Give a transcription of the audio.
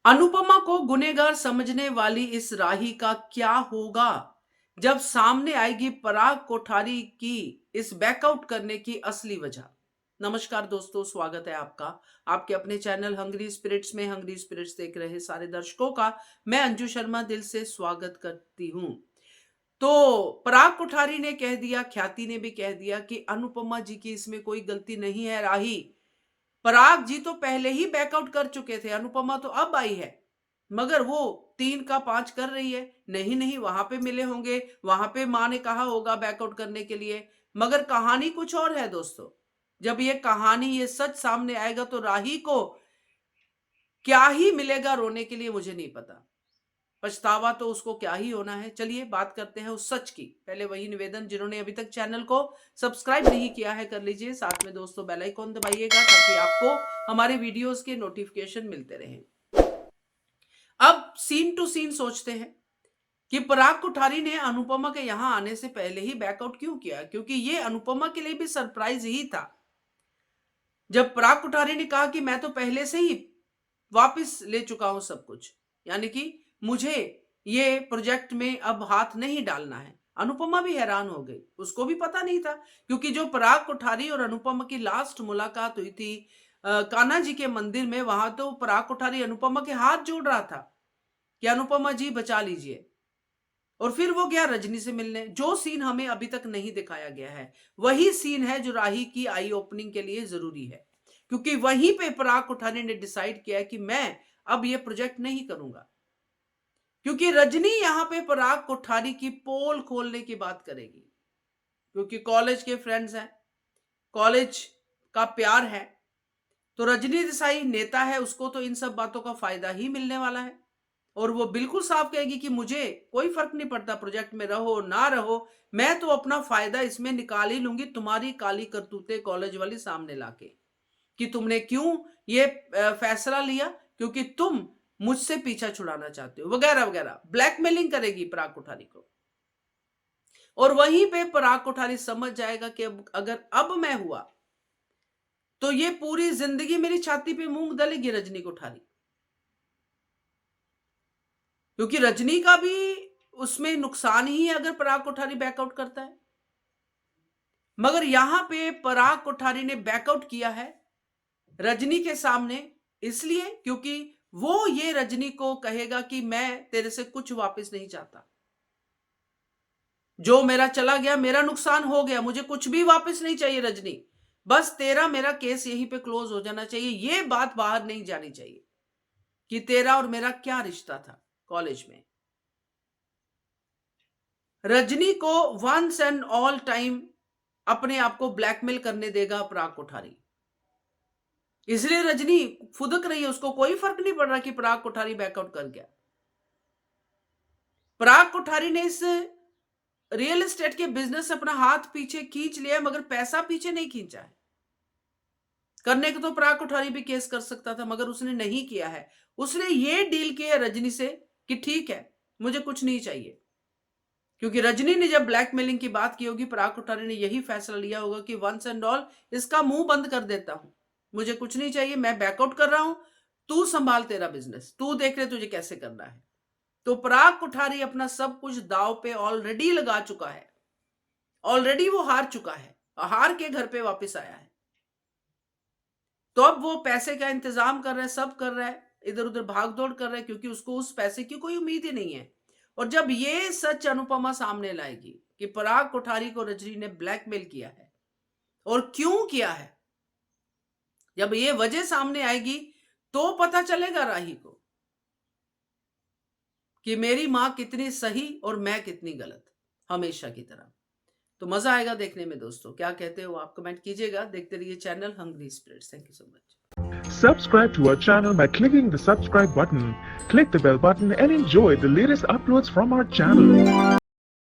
अनुपमा को गुनहगार समझने वाली इस राही का क्या होगा जब सामने आएगी पराग कोठारी की इस बैकआउट करने की असली वजह। नमस्कार दोस्तों, स्वागत है आपका आपके अपने चैनल हंग्री स्पिरिट्स में। हंग्री स्पिरिट्स देख रहे सारे दर्शकों का मैं अंजू शर्मा दिल से स्वागत करती हूं। तो पराग कोठारी ने कह दिया, ख्याति ने भी कह दिया कि अनुपमा जी की इसमें कोई गलती नहीं है। राही पराग जी तो पहले ही बैकआउट कर चुके थे, अनुपमा तो अब आई है, मगर वो 3 का 5 कर रही है। नहीं नहीं, वहां पे मिले होंगे, वहां पे माँ ने कहा होगा बैकआउट करने के लिए, मगर कहानी कुछ और है दोस्तों। जब ये कहानी, ये सच सामने आएगा तो राही को क्या ही मिलेगा रोने के लिए, मुझे नहीं पता। पछतावा तो उसको क्या ही होना है। चलिए बात करते हैं उस सच की। पहले वही निवेदन, जिन्होंने अभी तक चैनल को सब्सक्राइब नहीं किया है कर लीजिए, साथ में दोस्तों बेल आइकॉन दबाइएगा ताकि आपको हमारे वीडियोस के नोटिफिकेशन मिलते रहें। अब सीन टू सीन सोचते हैं कि पराग कोठारी ने अनुपमा के यहां आने से पहले ही बैकआउट क्यों किया, क्योंकि ये अनुपमा के लिए भी सरप्राइज ही था। जब पराग कोठारी ने कहा कि मैं तो पहले से ही वापस ले चुका हूं सब कुछ, यानी कि मुझे ये प्रोजेक्ट में अब हाथ नहीं डालना है, अनुपमा भी हैरान हो गई। उसको भी पता नहीं था, क्योंकि जो पराग कोठारी और अनुपमा की लास्ट मुलाकात हुई थी कान्हा जी के मंदिर में, वहां तो पराग कोठारी अनुपमा के हाथ जोड़ रहा था कि अनुपमा जी बचा लीजिए, और फिर वो गया रजनी से मिलने। जो सीन हमें अभी तक नहीं दिखाया गया है वही सीन है जो राही की आई ओपनिंग के लिए जरूरी है, क्योंकि वहीं पे पराग कोठारी ने डिसाइड किया है कि मैं अब ये प्रोजेक्ट नहीं करूंगा। क्योंकि रजनी यहां पे पराग कोठारी की पोल खोलने की बात करेगी, क्योंकि कॉलेज के फ्रेंड्स हैं, कॉलेज का प्यार है, तो रजनी देसाई नेता है, उसको तो इन सब बातों का फायदा ही मिलने वाला है। और वो बिल्कुल साफ कहेगी कि मुझे कोई फर्क नहीं पड़ता प्रोजेक्ट में रहो ना रहो, मैं तो अपना फायदा इसमें निकाल ही लूंगी, तुम्हारी काली करतूतें कॉलेज वाली सामने लाके कि तुमने क्यों ये फैसला लिया, क्योंकि तुम मुझसे पीछा छुड़ाना चाहते हो, वगैरह वगैरह। ब्लैकमेलिंग करेगी पराग कोठारी को, और वहीं पे पराग कोठारी समझ जाएगा कि अगर अब मैं हुआ तो ये पूरी जिंदगी मेरी छाती पे मूंग दलेगी रजनी कोठारी, क्योंकि रजनी का भी उसमें नुकसान ही है अगर पराग कोठारी बैकआउट करता है। मगर यहां पे पराग कोठारी ने बैकआउट किया है रजनी के सामने, इसलिए क्योंकि वो ये रजनी को कहेगा कि मैं तेरे से कुछ वापस नहीं चाहता, जो मेरा चला गया, मेरा नुकसान हो गया, मुझे कुछ भी वापस नहीं चाहिए रजनी, बस तेरा मेरा केस यहीं पे क्लोज हो जाना चाहिए। ये बात बाहर नहीं जानी चाहिए कि तेरा और मेरा क्या रिश्ता था कॉलेज में। रजनी को वंस एंड ऑल टाइम अपने आप को ब्लैकमेल करने देगा पराग कोठारी, इसलिए रजनी फुदक रही है, उसको कोई फर्क नहीं पड़ रहा कि पराग कोठारी बैकआउट कर गया। पराग कोठारी ने इस रियल एस्टेट के बिजनेस से अपना हाथ पीछे खींच लिया, मगर पैसा पीछे नहीं खींचा है। करने को तो पराग कोठारी भी केस कर सकता था, मगर उसने नहीं किया है। उसने ये डील किया रजनी से कि ठीक है, मुझे कुछ नहीं चाहिए, क्योंकि रजनी ने जब ब्लैकमेलिंग की बात की होगी, पराग कोठारी ने यही फैसला लिया होगा कि वंस एंड ऑल इसका मुंह बंद कर देता हूं, मुझे कुछ नहीं चाहिए, मैं बैकआउट कर रहा हूं, तू संभाल तेरा बिजनेस, तू देख ले तुझे कैसे करना है। तो पराग कोठारी अपना सब कुछ दांव पे ऑलरेडी लगा चुका है, ऑलरेडी वो हार चुका है, हार के घर पे वापस आया है। तो अब वो पैसे का इंतजाम कर रहा है, सब कर रहा है, इधर उधर भाग दौड़ कर रहा है, क्योंकि उसको उस पैसे की कोई उम्मीद ही नहीं है। और जब ये सच अनुपमा सामने लाएगी कि पराग कोठारी को रजनी ने ब्लैकमेल किया है और क्यों किया है, जब ये वजह सामने आएगी तो पता चलेगा राही को कि मेरी मां कितनी सही और मैं कितनी गलत, हमेशा की तरह। तो मजा आएगा देखने में दोस्तों। क्या कहते हो आप कमेंट कीजिएगा। देखते रहिए channel hungry spirits. Thank you so much. Subscribe to our channel by clicking the subscribe button. Click the bell button and enjoy the latest uploads from our channel.